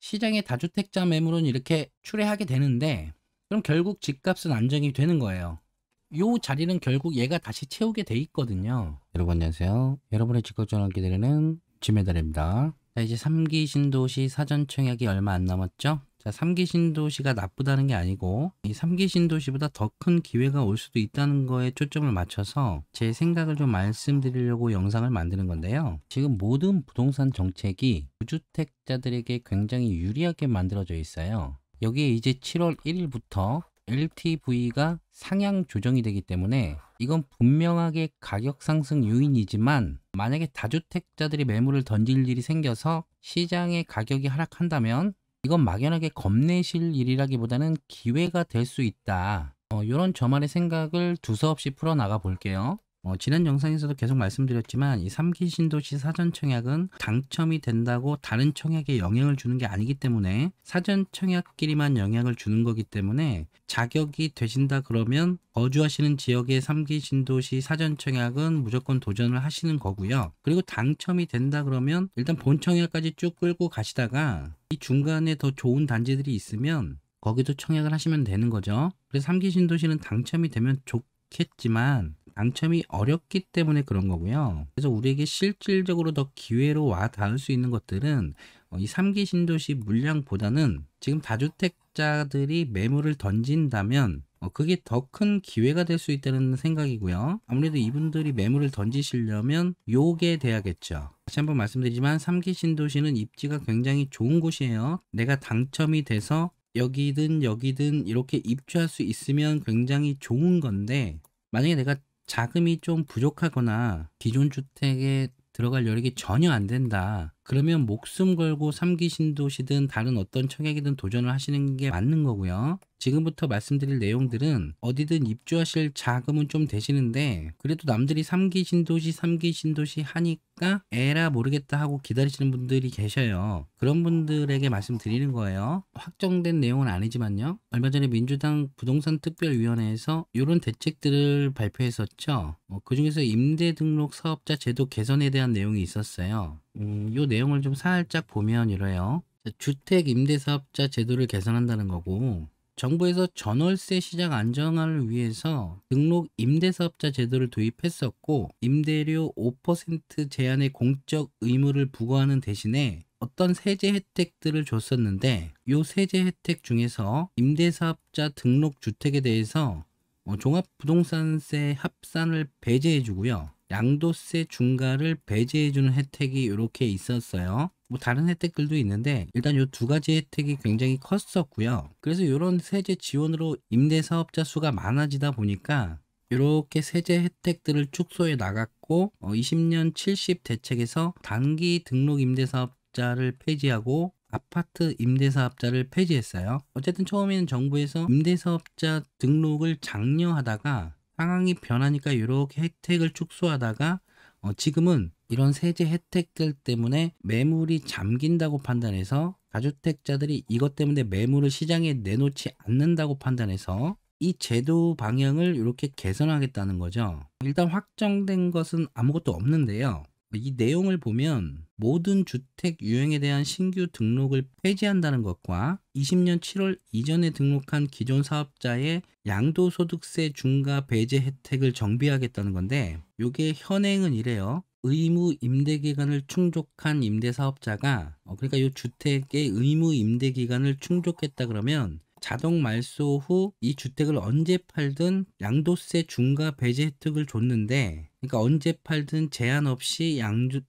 시장의 다주택자 매물은 이렇게 출회하게 되는데 그럼 결국 집값은 안정이 되는 거예요. 요 자리는 결국 얘가 다시 채우게 돼 있거든요. 여러분 안녕하세요. 여러분의 집값 전환 기다리는 지메달입니다. 자, 이제 3기 신도시 사전 청약이 얼마 안 남았죠? 자, 3기 신도시가 나쁘다는 게 아니고 이 3기 신도시보다 더 큰 기회가 올 수도 있다는 거에 초점을 맞춰서 제 생각을 좀 말씀드리려고 영상을 만드는 건데요. 지금 모든 부동산 정책이 무주택자들에게 굉장히 유리하게 만들어져 있어요. 여기에 이제 7월 1일부터 LTV가 상향 조정이 되기 때문에 이건 분명하게 가격 상승 요인이지만 만약에 다주택자들이 매물을 던질 일이 생겨서 시장의 가격이 하락한다면 이건 막연하게 겁내실 일이라기보다는 기회가 될 수 있다. 이런 저만의 생각을 두서없이 풀어나가 볼게요. 지난 영상에서도 계속 말씀드렸지만 이 3기 신도시 사전 청약은 당첨이 된다고 다른 청약에 영향을 주는 게 아니기 때문에 사전 청약끼리만 영향을 주는 거기 때문에 자격이 되신다 그러면 거주하시는 지역의 3기 신도시 사전 청약은 무조건 도전을 하시는 거고요. 그리고 당첨이 된다 그러면 일단 본 청약까지 쭉 끌고 가시다가 이 중간에 더 좋은 단지들이 있으면 거기도 청약을 하시면 되는 거죠. 그래서 3기 신도시는 당첨이 되면 좋겠지만 당첨이 어렵기 때문에 그런 거고요. 그래서 우리에게 실질적으로 더 기회로 와 닿을 수 있는 것들은 이 3기 신도시 물량보다는 지금 다주택자들이 매물을 던진다면 그게 더 큰 기회가 될 수 있다는 생각이고요. 아무래도 이분들이 매물을 던지시려면 요게 돼야겠죠. 다시 한번 말씀드리지만 3기 신도시는 입지가 굉장히 좋은 곳이에요. 내가 당첨이 돼서 여기든 여기든 이렇게 입주할 수 있으면 굉장히 좋은 건데 만약에 내가 자금이 좀 부족하거나 기존 주택에 들어갈 여력이 전혀 안 된다. 그러면 목숨 걸고 3기 신도시든 다른 어떤 청약이든 도전을 하시는 게 맞는 거고요. 지금부터 말씀드릴 내용들은 어디든 입주하실 자금은 좀 되시는데 그래도 남들이 3기 신도시 3기 신도시 하니까 에라 모르겠다 하고 기다리시는 분들이 계셔요. 그런 분들에게 말씀드리는 거예요. 확정된 내용은 아니지만요. 얼마 전에 민주당 부동산 특별위원회에서 이런 대책들을 발표했었죠. 그중에서 임대 등록 사업자 제도 개선에 대한 내용이 있었어요. 이 내용을 좀 살짝 보면 이래요. 주택 임대사업자 제도를 개선한다는 거고 정부에서 전월세 시장 안정화를 위해서 등록 임대사업자 제도를 도입했었고 임대료 5% 제한의 공적 의무를 부과하는 대신에 어떤 세제 혜택들을 줬었는데 이 세제 혜택 중에서 임대사업자 등록 주택에 대해서 종합부동산세 합산을 배제해 주고요. 양도세 중과를 배제해주는 혜택이 이렇게 있었어요. 뭐 다른 혜택들도 있는데 일단 이 두 가지 혜택이 굉장히 컸었고요. 그래서 이런 세제 지원으로 임대사업자 수가 많아지다 보니까 이렇게 세제 혜택들을 축소해 나갔고 20년 70 대책에서 단기 등록 임대사업자를 폐지하고 아파트 임대사업자를 폐지했어요. 어쨌든 처음에는 정부에서 임대사업자 등록을 장려하다가 상황이 변하니까 이렇게 혜택을 축소하다가 지금은 이런 세제 혜택들 때문에 매물이 잠긴다고 판단해서 다주택자들이 이것 때문에 매물을 시장에 내놓지 않는다고 판단해서 이 제도 방향을 이렇게 개선하겠다는 거죠. 일단 확정된 것은 아무것도 없는데요. 이 내용을 보면 모든 주택 유형에 대한 신규 등록을 폐지한다는 것과 20년 7월 이전에 등록한 기존 사업자의 양도소득세 중과 배제 혜택을 정비하겠다는 건데 이게 현행은 이래요. 의무 임대 기간을 충족한 임대사업자가 그러니까 이 주택의 의무 임대 기간을 충족했다 그러면 자동 말소 후 이 주택을 언제 팔든 양도세 중과 배제 혜택을 줬는데 그러니까 언제 팔든 제한 없이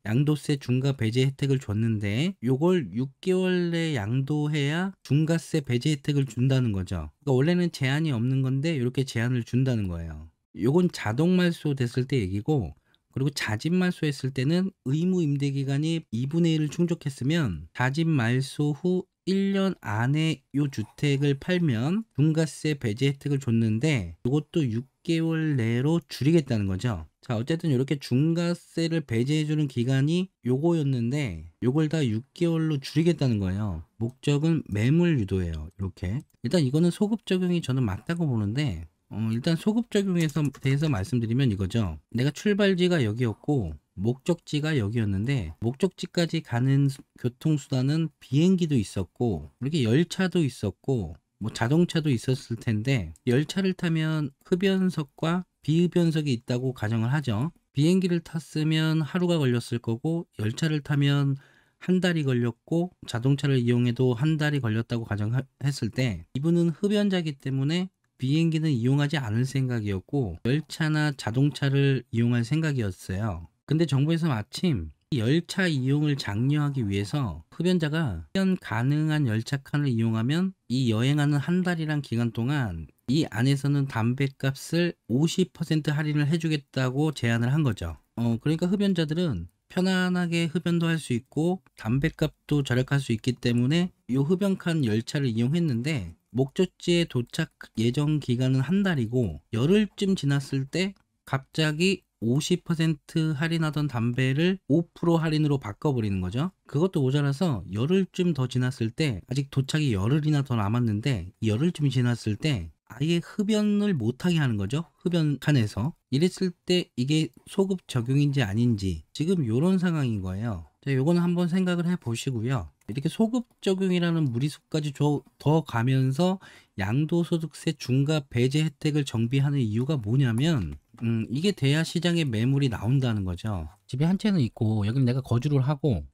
양도세 중과 배제 혜택을 줬는데 요걸 6개월 내 양도해야 중과세 배제 혜택을 준다는 거죠. 그러니까 원래는 제한이 없는 건데 이렇게 제한을 준다는 거예요. 요건 자동 말소 됐을 때 얘기고 그리고 자진 말소했을 때는 의무 임대 기간이 2분의 1을 충족했으면 자진 말소 후 1년 안에 이 주택을 팔면 중과세 배제 혜택을 줬는데 이것도 6개월 내로 줄이겠다는 거죠. 자, 어쨌든 이렇게 중과세를 배제해주는 기간이 요거였는데 요걸 다 6개월로 줄이겠다는 거예요. 목적은 매물 유도예요. 이렇게 일단 이거는 소급 적용이 저는 맞다고 보는데 일단 소급 적용에 대해서 말씀드리면 이거죠. 내가 출발지가 여기였고 목적지가 여기였는데 목적지까지 가는 교통수단은 비행기도 있었고 이렇게 열차도 있었고 뭐 자동차도 있었을 텐데 열차를 타면 흡연석과 비흡연석이 있다고 가정을 하죠. 비행기를 탔으면 하루가 걸렸을 거고 열차를 타면 한 달이 걸렸고 자동차를 이용해도 한 달이 걸렸다고 가정했을 때 이분은 흡연자이기 때문에 비행기는 이용하지 않을 생각이었고 열차나 자동차를 이용할 생각이었어요. 근데 정부에서 마침 열차 이용을 장려하기 위해서 흡연자가 흡연 가능한 열차칸을 이용하면 이 여행하는 한 달이란 기간 동안 이 안에서는 담배값을 50% 할인을 해주겠다고 제안을 한 거죠. 그러니까 흡연자들은 편안하게 흡연도 할 수 있고 담배값도 절약할 수 있기 때문에 이 흡연칸 열차를 이용했는데 목적지에 도착 예정 기간은 한 달이고 열흘쯤 지났을 때 갑자기 50% 할인하던 담배를 5% 할인으로 바꿔버리는 거죠. 그것도 모자라서 열흘쯤 더 지났을 때 아직 도착이 열흘이나 더 남았는데 열흘쯤 지났을 때 아예 흡연을 못하게 하는 거죠. 흡연칸에서. 이랬을 때 이게 소급 적용인지 아닌지 지금 이런 상황인 거예요. 자, 요거는 한번 생각을 해 보시고요. 이렇게 소급 적용이라는 무리수까지 더 가면서 양도소득세 중과 배제 혜택을 정비하는 이유가 뭐냐면 이게 돼야 시장에 매물이 나온다는 거죠. 집이 한 채는 있고 여기는 내가 거주를 하고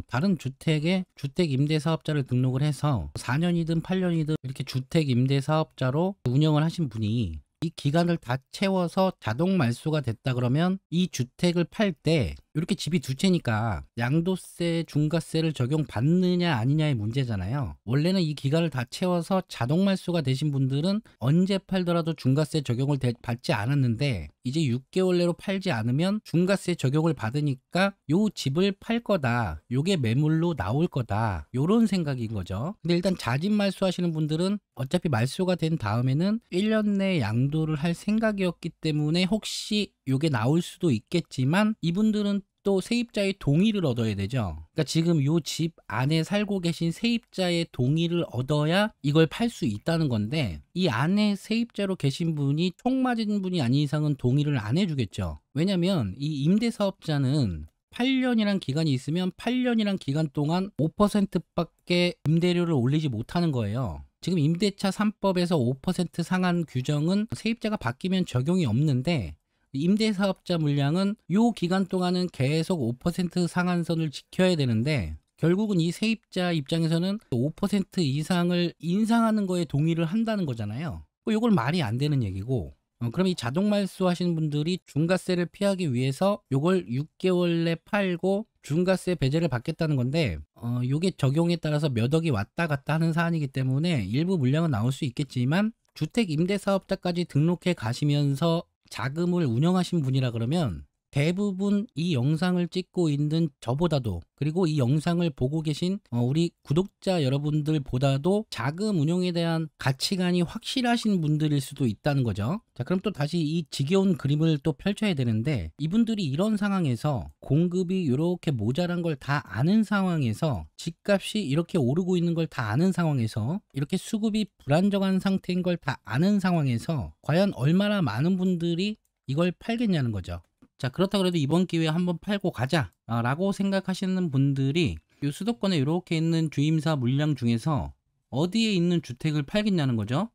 다른 주택에 주택 임대 사업자를 등록을 해서 4년이든 8년이든 이렇게 주택 임대 사업자로 운영을 하신 분이 이 기간을 다 채워서 자동 말소가 됐다 그러면 이 주택을 팔 때 이렇게 집이 두 채니까 양도세, 중과세를 적용받느냐 아니냐의 문제잖아요. 원래는 이 기간을 다 채워서 자동 말소가 되신 분들은 언제 팔더라도 중과세 적용을 받지 않았는데 이제 6개월 내로 팔지 않으면 중과세 적용을 받으니까 요 집을 팔 거다. 요게 매물로 나올 거다. 요런 생각인 거죠. 근데 일단 자진 말소하시는 분들은 어차피 말소가 된 다음에는 1년 내 양도를 할 생각이었기 때문에 혹시 요게 나올 수도 있겠지만 이분들은 또 세입자의 동의를 얻어야 되죠. 그러니까 지금 요 집 안에 살고 계신 세입자의 동의를 얻어야 이걸 팔 수 있다는 건데 이 안에 세입자로 계신 분이 총 맞은 분이 아닌 이상은 동의를 안 해주겠죠. 왜냐면 이 임대사업자는 8년이란 기간이 있으면 8년이란 기간 동안 5%밖에 임대료를 올리지 못하는 거예요. 지금 임대차 3법에서 5% 상한 규정은 세입자가 바뀌면 적용이 없는데 임대사업자 물량은 이 기간 동안은 계속 5% 상한선을 지켜야 되는데 결국은 이 세입자 입장에서는 5% 이상을 인상하는 거에 동의를 한다는 거잖아요. 이걸 말이 안 되는 얘기고 그럼 이 자동 말소 하시는 분들이 중과세를 피하기 위해서 이걸 6개월 내 팔고 중과세 배제를 받겠다는 건데 이게 적용에 따라서 몇 억이 왔다 갔다 하는 사안이기 때문에 일부 물량은 나올 수 있겠지만 주택 임대사업자까지 등록해 가시면서 자금을 운영하신 분이라 그러면 대부분 이 영상을 찍고 있는 저보다도 그리고 이 영상을 보고 계신 우리 구독자 여러분들보다도 자금 운용에 대한 가치관이 확실하신 분들일 수도 있다는 거죠. 자, 그럼 또 다시 이 지겨운 그림을 또 펼쳐야 되는데 이분들이 이런 상황에서 공급이 이렇게 모자란 걸 다 아는 상황에서 집값이 이렇게 오르고 있는 걸 다 아는 상황에서 이렇게 수급이 불안정한 상태인 걸 다 아는 상황에서 과연 얼마나 많은 분들이 이걸 팔겠냐는 거죠. 자, 그렇다 그래도 이번 기회에 한번 팔고 가자 라고 생각하시는 분들이 이 수도권에 이렇게 있는 주임사 물량 중에서 어디에 있는 주택을 팔겠냐는 거죠.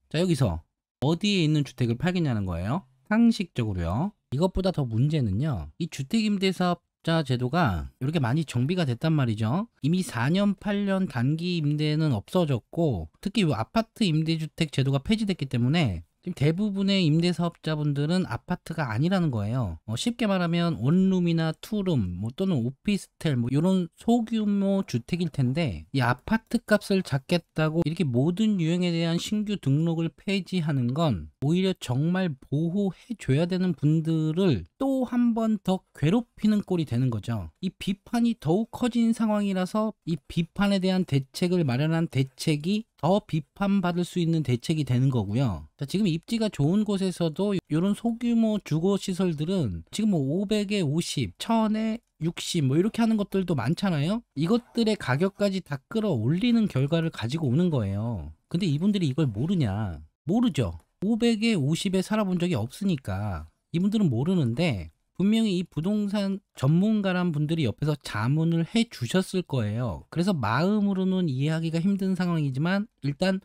자, 여기서 어디에 있는 주택을 팔겠냐는 거예요. 상식적으로요. 이것보다 더 문제는요, 이 주택임대사업자 제도가 이렇게 많이 정비가 됐단 말이죠. 이미 4년 8년 단기 임대는 없어졌고 특히 이 아파트 임대주택 제도가 폐지됐기 때문에 지금 대부분의 임대사업자분들은 아파트가 아니라는 거예요. 쉽게 말하면 원룸이나 투룸 또는 오피스텔 이런 소규모 주택일 텐데 이 아파트 값을 잡겠다고 이렇게 모든 유형에 대한 신규 등록을 폐지하는 건 오히려 정말 보호해 줘야 되는 분들을 또 한 번 더 괴롭히는 꼴이 되는 거죠. 이 비판이 더욱 커진 상황이라서 이 비판에 대한 대책을 마련한 대책이 더 비판받을 수 있는 대책이 되는 거고요. 자, 지금 입지가 좋은 곳에서도 이런 소규모 주거시설들은 지금 500에 50, 1000에 60 이렇게 하는 것들도 많잖아요. 이것들의 가격까지 다 끌어올리는 결과를 가지고 오는 거예요. 근데 이분들이 이걸 모르냐? 모르죠. 500에 50에 살아본 적이 없으니까 이분들은 모르는데 분명히 이 부동산 전문가란 분들이 옆에서 자문을 해 주셨을 거예요. 그래서 마음으로는 이해하기가 힘든 상황이지만 일단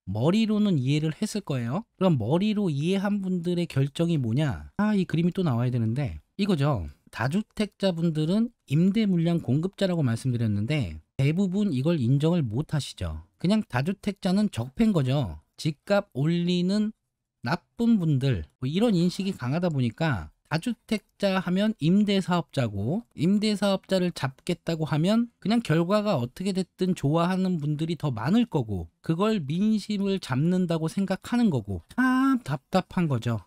머리로는 이해를 했을 거예요. 그럼 머리로 이해한 분들의 결정이 뭐냐? 이 그림이 또 나와야 되는데 이거죠. 다주택자분들은 임대 물량 공급자라고 말씀드렸는데 대부분 이걸 인정을 못 하시죠. 그냥 다주택자는 적폐인 거죠. 집값 올리는 나쁜 분들, 뭐 이런 인식이 강하다 보니까 다주택자 하면 임대사업자고, 임대사업자를 잡겠다고 하면 그냥 결과가 어떻게 됐든 좋아하는 분들이 더 많을 거고, 그걸 민심을 잡는다고 생각하는 거고, 참 답답한 거죠.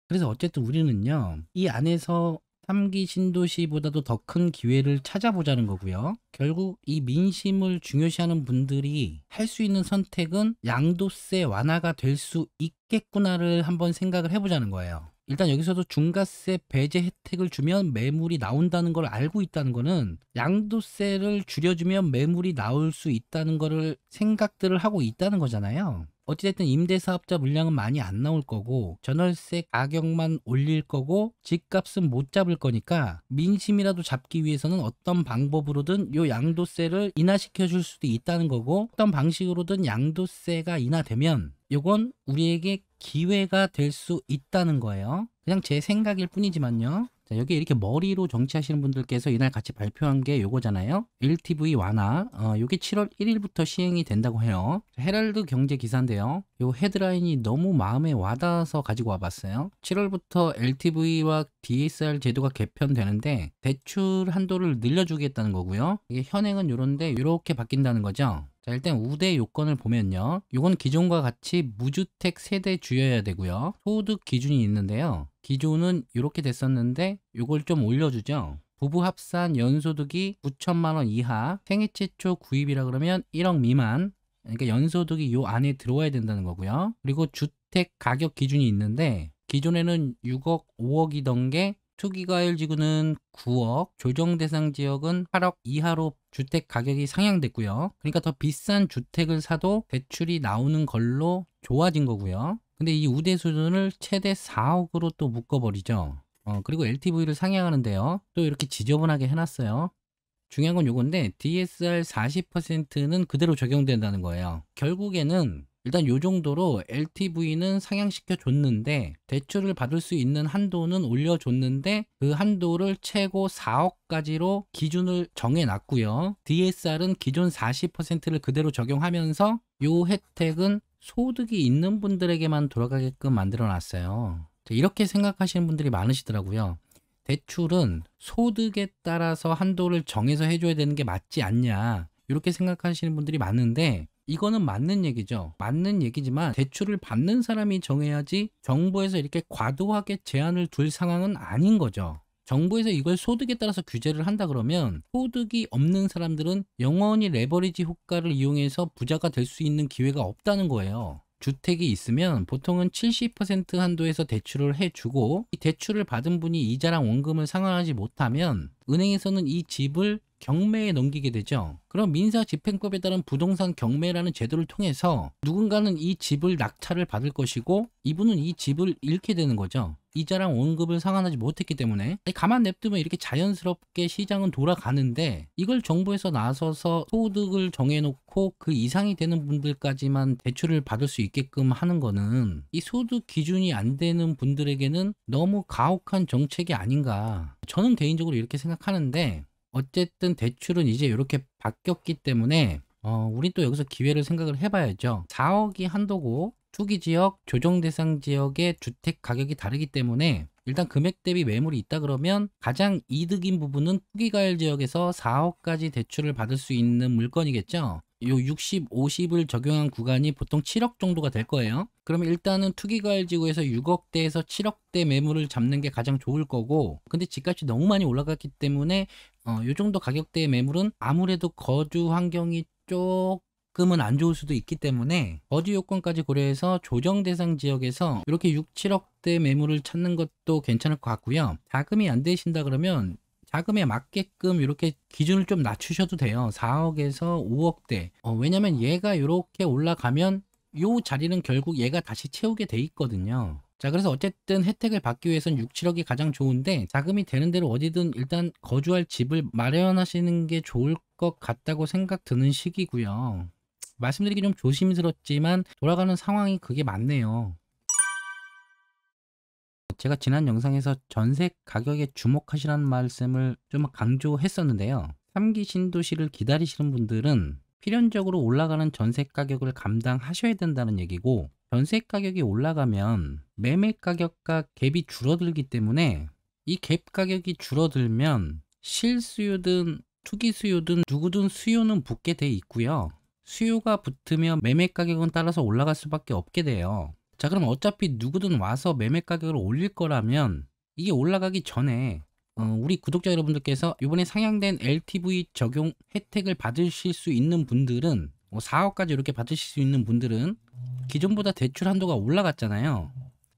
그래서 어쨌든 우리는요, 이 안에서 3기 신도시보다도 더 큰 기회를 찾아보자는 거고요. 결국 이 민심을 중요시하는 분들이 할 수 있는 선택은 양도세 완화가 될 수 있겠구나를 한번 생각을 해보자는 거예요. 일단 여기서도 중과세 배제 혜택을 주면 매물이 나온다는 걸 알고 있다는 거는 양도세를 줄여주면 매물이 나올 수 있다는 거를 생각들을 하고 있다는 거잖아요. 어찌됐든 임대사업자 물량은 많이 안 나올 거고 전월세 가격만 올릴 거고 집값은 못 잡을 거니까 민심이라도 잡기 위해서는 어떤 방법으로든 요 양도세를 인하시켜 줄 수도 있다는 거고, 어떤 방식으로든 양도세가 인하되면 요건 우리에게 기회가 될 수 있다는 거예요. 그냥 제 생각일 뿐이지만요. 자, 여기 이렇게 머리로 정치하시는 분들께서 이날 같이 발표한 게 요거잖아요. LTV 완화. 요게 7월 1일부터 시행이 된다고 해요. 헤럴드 경제 기사인데요. 요 헤드라인이 너무 마음에 와닿아서 가지고 와봤어요. 7월부터 LTV와 DSR 제도가 개편되는데 대출 한도를 늘려주겠다는 거고요. 이게 현행은 요런데 이렇게 바뀐다는 거죠. 자, 일단 우대 요건을 보면요. 요건 기존과 같이 무주택 세대 주여야 되고요. 소득 기준이 있는데요. 기존은 이렇게 됐었는데 요걸 좀 올려주죠. 부부 합산 연소득이 9천만 원 이하, 생애 최초 구입이라 그러면 1억 미만, 그러니까 연소득이 요 안에 들어와야 된다는 거고요. 그리고 주택 가격 기준이 있는데 기존에는 6억, 5억이던 게 투기과열 지구는 9억, 조정 대상 지역은 8억 이하로 주택 가격이 상향됐고요. 그러니까 더 비싼 주택을 사도 대출이 나오는 걸로 좋아진 거고요. 근데 이 우대 수준을 최대 4억으로 또 묶어버리죠. 그리고 LTV를 상향하는데요. 또 이렇게 지저분하게 해놨어요. 중요한 건 요건데 DSR 40%는 그대로 적용된다는 거예요. 결국에는 일단 요 정도로 LTV는 상향시켜 줬는데 대출을 받을 수 있는 한도는 올려줬는데 그 한도를 최고 4억까지로 기준을 정해놨고요. DSR은 기존 40%를 그대로 적용하면서 요 혜택은 소득이 있는 분들에게만 돌아가게끔 만들어 놨어요. 이렇게 생각하시는 분들이 많으시더라고요. 대출은 소득에 따라서 한도를 정해서 해줘야 되는 게 맞지 않냐, 이렇게 생각하시는 분들이 많은데 이거는 맞는 얘기죠. 맞는 얘기지만 대출을 받는 사람이 정해야지 정부에서 이렇게 과도하게 제한을 둘 상황은 아닌 거죠. 정부에서 이걸 소득에 따라서 규제를 한다 그러면 소득이 없는 사람들은 영원히 레버리지 효과를 이용해서 부자가 될 수 있는 기회가 없다는 거예요. 주택이 있으면 보통은 70% 한도에서 대출을 해주고 이 대출을 받은 분이 이자랑 원금을 상환하지 못하면 은행에서는 이 집을 경매에 넘기게 되죠. 그럼 민사집행법에 따른 부동산 경매라는 제도를 통해서 누군가는 이 집을 낙찰을 받을 것이고 이분은 이 집을 잃게 되는 거죠. 이자랑 원금을 상환하지 못했기 때문에. 가만 냅두면 이렇게 자연스럽게 시장은 돌아가는데 이걸 정부에서 나서서 소득을 정해놓고 그 이상이 되는 분들까지만 대출을 받을 수 있게끔 하는 거는 이 소득 기준이 안 되는 분들에게는 너무 가혹한 정책이 아닌가, 저는 개인적으로 이렇게 생각하는데, 어쨌든 대출은 이제 이렇게 바뀌었기 때문에 우린 또 여기서 기회를 생각을 해봐야죠. 4억이 한도고 투기지역, 조정대상 지역의 주택 가격이 다르기 때문에 일단 금액 대비 매물이 있다 그러면 가장 이득인 부분은 투기과열 지역에서 4억까지 대출을 받을 수 있는 물건이겠죠. 요 60, 50을 적용한 구간이 보통 7억 정도가 될 거예요. 그러면 일단은 투기과열 지구에서 6억대에서 7억대 매물을 잡는 게 가장 좋을 거고, 근데 집값이 너무 많이 올라갔기 때문에 요 정도 가격대의 매물은 아무래도 거주 환경이 조금은 안 좋을 수도 있기 때문에 거주 요건까지 고려해서 조정 대상 지역에서 이렇게 6, 7억대 매물을 찾는 것도 괜찮을 것 같고요. 자금이 안 되신다 그러면 자금에 맞게끔 이렇게 기준을 좀 낮추셔도 돼요. 4억에서 5억대. 왜냐면 얘가 이렇게 올라가면 요 자리는 결국 얘가 다시 채우게 돼 있거든요. 자, 그래서 어쨌든 혜택을 받기 위해선 6, 7억이 가장 좋은데 자금이 되는 대로 어디든 일단 거주할 집을 마련하시는 게 좋을 것 같다고 생각 드는 시기고요. 말씀드리기 좀 조심스럽지만 돌아가는 상황이 그게 맞네요. 제가 지난 영상에서 전세 가격에 주목하시라는 말씀을 좀 강조했었는데요. 3기 신도시를 기다리시는 분들은 필연적으로 올라가는 전세 가격을 감당하셔야 된다는 얘기고, 전세 가격이 올라가면 매매 가격과 갭이 줄어들기 때문에 이 갭 가격이 줄어들면 실수요든 투기 수요든 누구든 수요는 붙게 돼 있고요. 수요가 붙으면 매매 가격은 따라서 올라갈 수밖에 없게 돼요. 자, 그럼 어차피 누구든 와서 매매 가격을 올릴 거라면 이게 올라가기 전에 우리 구독자 여러분들께서 이번에 상향된 LTV 적용 혜택을 받으실 수 있는 분들은 4억까지 이렇게 받으실 수 있는 분들은 기존보다 대출 한도가 올라갔잖아요.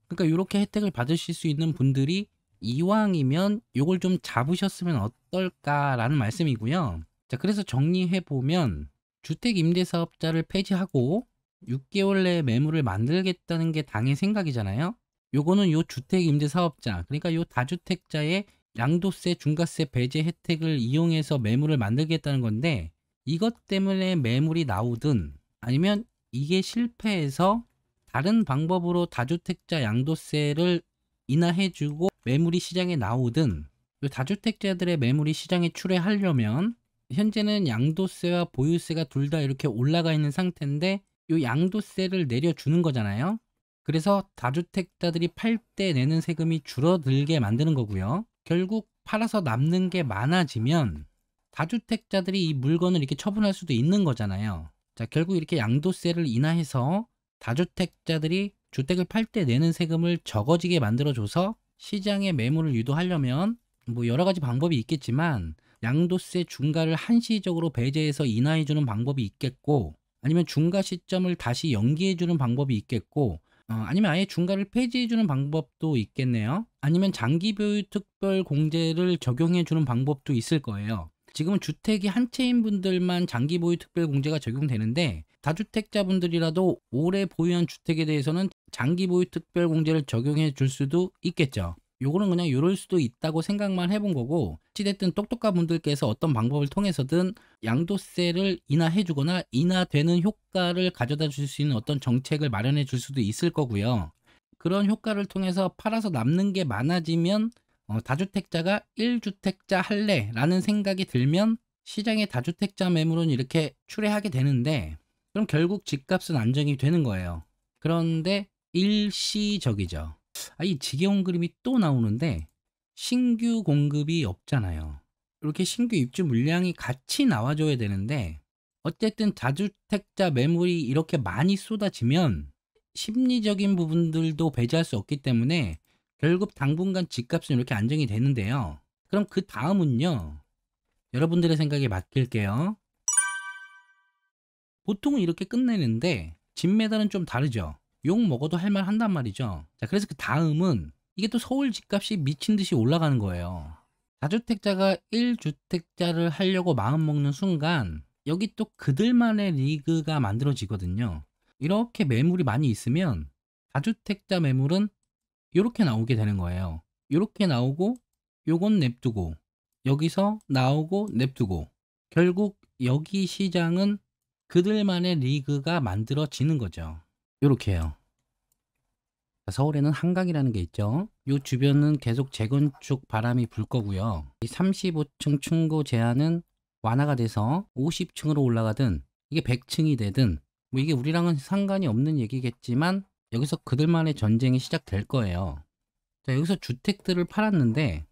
그러니까 이렇게 혜택을 받으실 수 있는 분들이 이왕이면 이걸 좀 잡으셨으면 어떨까라는 말씀이고요. 자, 그래서 정리해보면 주택임대사업자를 폐지하고 6개월 내에 매물을 만들겠다는 게 당의 생각이잖아요. 요거는 요 주택임대사업자, 그러니까 요 다주택자의 양도세, 중과세 배제 혜택을 이용해서 매물을 만들겠다는 건데, 이것 때문에 매물이 나오든 아니면 이게 실패해서 다른 방법으로 다주택자 양도세를 인하해주고 매물이 시장에 나오든, 요 다주택자들의 매물이 시장에 출회하려면 현재는 양도세와 보유세가 둘 다 이렇게 올라가 있는 상태인데 요 양도세를 내려주는 거잖아요. 그래서 다주택자들이 팔 때 내는 세금이 줄어들게 만드는 거고요. 결국 팔아서 남는 게 많아지면 다주택자들이 이 물건을 이렇게 처분할 수도 있는 거잖아요. 자, 결국 이렇게 양도세를 인하해서 다주택자들이 주택을 팔 때 내는 세금을 적어지게 만들어줘서 시장에 매물을 유도하려면 뭐 여러 가지 방법이 있겠지만 양도세 중과를 한시적으로 배제해서 인하해주는 방법이 있겠고, 아니면 중과 시점을 다시 연기해주는 방법이 있겠고, 아니면 아예 중과를 폐지해주는 방법도 있겠네요. 아니면 장기보유 특별공제를 적용해주는 방법도 있을 거예요. 지금은 주택이 한 채인 분들만 장기보유 특별공제가 적용되는데 다주택자분들이라도 오래 보유한 주택에 대해서는 장기보유 특별공제를 적용해 줄 수도 있겠죠. 요거는 그냥 요럴 수도 있다고 생각만 해본 거고, 어찌됐든 똑똑한 분들께서 어떤 방법을 통해서든 양도세를 인하해 주거나 인하되는 효과를 가져다 줄 수 있는 어떤 정책을 마련해 줄 수도 있을 거고요. 그런 효과를 통해서 팔아서 남는 게 많아지면 다주택자가 1주택자 할래 라는 생각이 들면 시장에 다주택자 매물은 이렇게 출회하게 되는데, 그럼 결국 집값은 안정이 되는 거예요. 그런데 일시적이죠. 이 지겨운 그림이 또 나오는데, 신규 공급이 없잖아요. 이렇게 신규 입주 물량이 같이 나와줘야 되는데, 어쨌든 다주택자 매물이 이렇게 많이 쏟아지면 심리적인 부분들도 배제할 수 없기 때문에 결국 당분간 집값은 이렇게 안정이 되는데요. 그럼 그 다음은요, 여러분들의 생각에 맡길게요. 보통은 이렇게 끝내는데 집 매달은 좀 다르죠. 욕 먹어도 할 말 한단 말이죠. 자, 그래서 그 다음은 이게 또 서울 집값이 미친 듯이 올라가는 거예요. 다주택자가 1주택자를 하려고 마음 먹는 순간 여기 또 그들만의 리그가 만들어지거든요. 이렇게 매물이 많이 있으면 다주택자 매물은 이렇게 나오게 되는 거예요. 이렇게 나오고 요건 냅두고 여기서 나오고 냅두고, 결국 여기 시장은 그들만의 리그가 만들어지는 거죠. 요렇게요. 서울에는 한강이라는 게 있죠. 요 주변은 계속 재건축 바람이 불 거고요. 이 35층 층고 제한은 완화가 돼서 50층으로 올라가든 이게 100층이 되든 뭐 이게 우리랑은 상관이 없는 얘기겠지만 여기서 그들만의 전쟁이 시작될 거예요. 자, 여기서 주택들을 팔았는데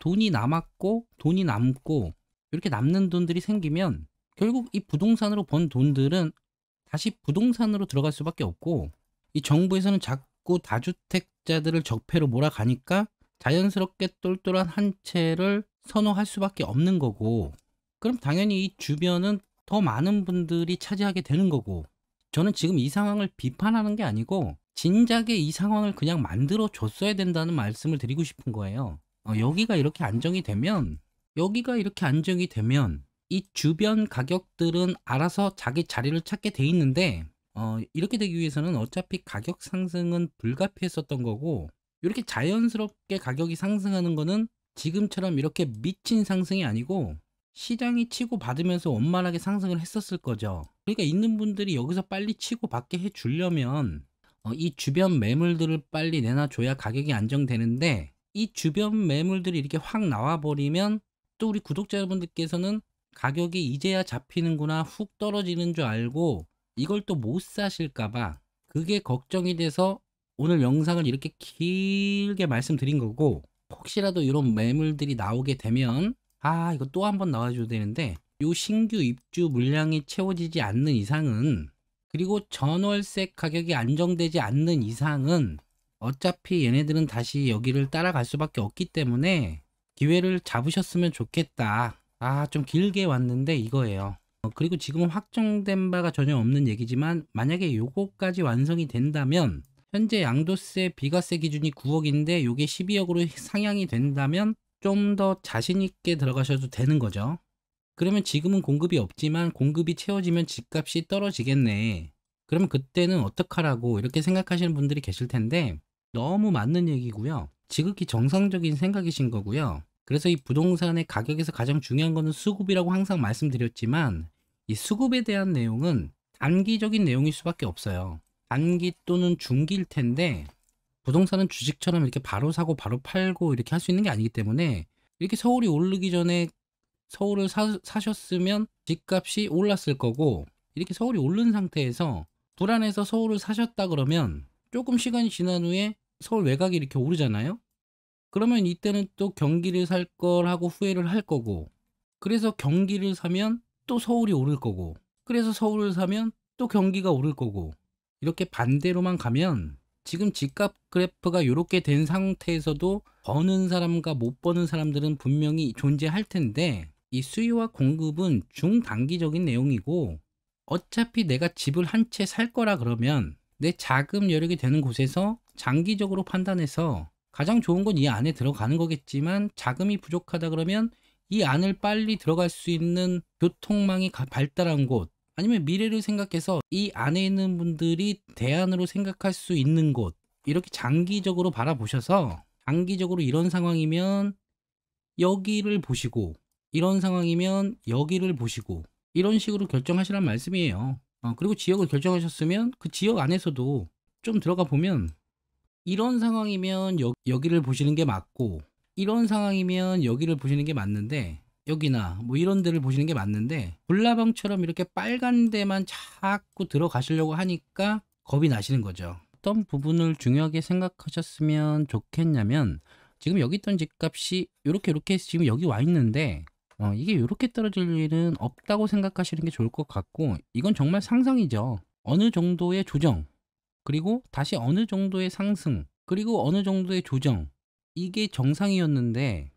돈이 남았고 돈이 남고 이렇게 남는 돈들이 생기면 결국 이 부동산으로 번 돈들은 다시 부동산으로 들어갈 수밖에 없고, 이 정부에서는 자꾸 다주택자들을 적폐로 몰아가니까 자연스럽게 똘똘한 한 채를 선호할 수밖에 없는 거고, 그럼 당연히 이 주변은 더 많은 분들이 차지하게 되는 거고, 저는 지금 이 상황을 비판하는 게 아니고 진작에 이 상황을 그냥 만들어 줬어야 된다는 말씀을 드리고 싶은 거예요. 여기가 이렇게 안정이 되면 이 주변 가격들은 알아서 자기 자리를 찾게 돼 있는데, 이렇게 되기 위해서는 어차피 가격 상승은 불가피했었던 거고, 이렇게 자연스럽게 가격이 상승하는 거는 지금처럼 이렇게 미친 상승이 아니고 시장이 치고 받으면서 원만하게 상승을 했었을 거죠. 그러니까 있는 분들이 여기서 빨리 치고 받게 해주려면 이 주변 매물들을 빨리 내놔줘야 가격이 안정되는데, 이 주변 매물들이 이렇게 확 나와버리면 또 우리 구독자 여러분들께서는 가격이 이제야 잡히는구나, 훅 떨어지는 줄 알고 이걸 또 못 사실까봐 그게 걱정이 돼서 오늘 영상을 이렇게 길게 말씀드린 거고, 혹시라도 이런 매물들이 나오게 되면 이거 또 한 번 나와줘야 되는데, 요 신규 입주 물량이 채워지지 않는 이상은, 그리고 전월세 가격이 안정되지 않는 이상은 어차피 얘네들은 다시 여기를 따라갈 수밖에 없기 때문에 기회를 잡으셨으면 좋겠다. 좀 길게 왔는데 이거예요. 그리고 지금은 확정된 바가 전혀 없는 얘기지만, 만약에 요거까지 완성이 된다면 현재 양도세 비과세 기준이 9억인데 요게 12억으로 상향이 된다면 좀 더 자신 있게 들어가셔도 되는 거죠. 그러면 지금은 공급이 없지만 공급이 채워지면 집값이 떨어지겠네. 그러면 그때는 어떡하라고 이렇게 생각하시는 분들이 계실 텐데, 너무 맞는 얘기고요. 지극히 정상적인 생각이신 거고요. 그래서 이 부동산의 가격에서 가장 중요한 거는 수급이라고 항상 말씀드렸지만, 이 수급에 대한 내용은 단기적인 내용일 수밖에 없어요. 단기 또는 중기일 텐데, 부동산은 주식처럼 이렇게 바로 사고 바로 팔고 이렇게 할 수 있는 게 아니기 때문에, 이렇게 서울이 오르기 전에 서울을 사셨으면 집값이 올랐을 거고, 이렇게 서울이 오른 상태에서 불안해서 서울을 사셨다 그러면 조금 시간이 지난 후에 서울 외곽이 이렇게 오르잖아요. 그러면 이때는 또 경기를 살 걸 하고 후회를 할 거고, 그래서 경기를 사면 또 서울이 오를 거고, 그래서 서울을 사면 또 경기가 오를 거고, 이렇게 반대로만 가면 지금 집값 그래프가 이렇게 된 상태에서도 버는 사람과 못 버는 사람들은 분명히 존재할 텐데, 이 수요와 공급은 중단기적인 내용이고, 어차피 내가 집을 한 채 살 거라 그러면 내 자금 여력이 되는 곳에서 장기적으로 판단해서 가장 좋은 건 이 안에 들어가는 거겠지만, 자금이 부족하다 그러면 이 안을 빨리 들어갈 수 있는 교통망이 발달한 곳, 아니면 미래를 생각해서 이 안에 있는 분들이 대안으로 생각할 수 있는 곳, 이렇게 장기적으로 바라보셔서 장기적으로 이런 상황이면 여기를 보시고, 이런 상황이면 여기를 보시고, 이런 식으로 결정하시란 말씀이에요. 그리고 지역을 결정하셨으면 그 지역 안에서도 좀 들어가 보면, 이런 상황이면 여기를 보시는 게 맞고, 이런 상황이면 여기를 보시는 게 맞는데, 여기나 뭐 이런 데를 보시는 게 맞는데, 불나방처럼 이렇게 빨간 데만 자꾸 들어가시려고 하니까 겁이 나시는 거죠. 어떤 부분을 중요하게 생각하셨으면 좋겠냐면, 지금 여기 있던 집값이 이렇게 지금 여기 와 있는데 이게 이렇게 떨어질 일은 없다고 생각하시는 게 좋을 것 같고, 이건 정말 상상이죠. 어느 정도의 조정, 그리고 다시 어느 정도의 상승, 그리고 어느 정도의 조정, 이게 정상이었는데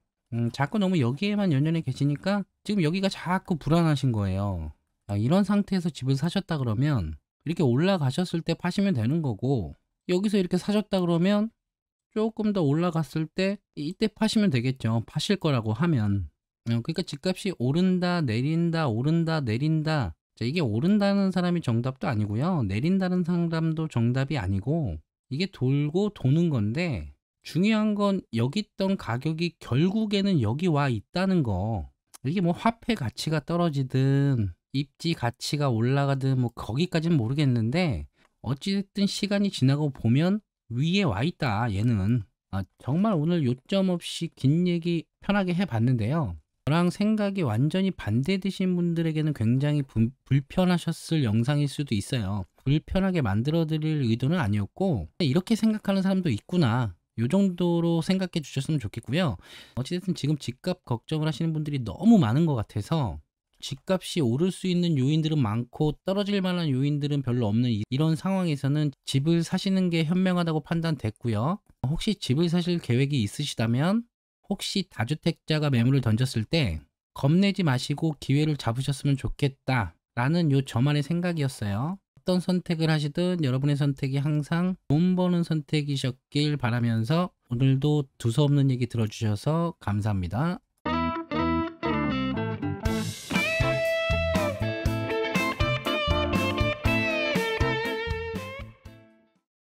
자꾸 너무 여기에만 연연해 계시니까 지금 여기가 자꾸 불안하신 거예요. 이런 상태에서 집을 사셨다 그러면 이렇게 올라가셨을 때 파시면 되는 거고, 여기서 이렇게 사셨다 그러면 조금 더 올라갔을 때 이때 파시면 되겠죠. 파실 거라고 하면. 그러니까 집값이 오른다 내린다 오른다 내린다, 자, 이게 오른다는 사람이 정답도 아니고요, 내린다는 사람도 정답이 아니고, 이게 돌고 도는 건데, 중요한 건 여기 있던 가격이 결국에는 여기 와 있다는 거. 이게 뭐 화폐 가치가 떨어지든 입지 가치가 올라가든 뭐 거기까지는 모르겠는데, 어찌됐든 시간이 지나고 보면 위에 와 있다 얘는. 정말 오늘 요점 없이 긴 얘기 편하게 해봤는데요, 저랑 생각이 완전히 반대되신 분들에게는 굉장히 불편하셨을 영상일 수도 있어요. 불편하게 만들어 드릴 의도는 아니었고, 이렇게 생각하는 사람도 있구나, 요 정도로 생각해 주셨으면 좋겠고요. 어찌됐든 지금 집값 걱정을 하시는 분들이 너무 많은 것 같아서, 집값이 오를 수 있는 요인들은 많고 떨어질 만한 요인들은 별로 없는 이런 상황에서는 집을 사시는 게 현명하다고 판단됐고요. 혹시 집을 사실 계획이 있으시다면, 혹시 다주택자가 매물을 던졌을 때 겁내지 마시고 기회를 잡으셨으면 좋겠다 라는 요 저만의 생각이었어요. 어떤 선택을 하시든 여러분의 선택이 항상 돈 버는 선택이셨길 바라면서, 오늘도 두서없는 얘기 들어주셔서 감사합니다.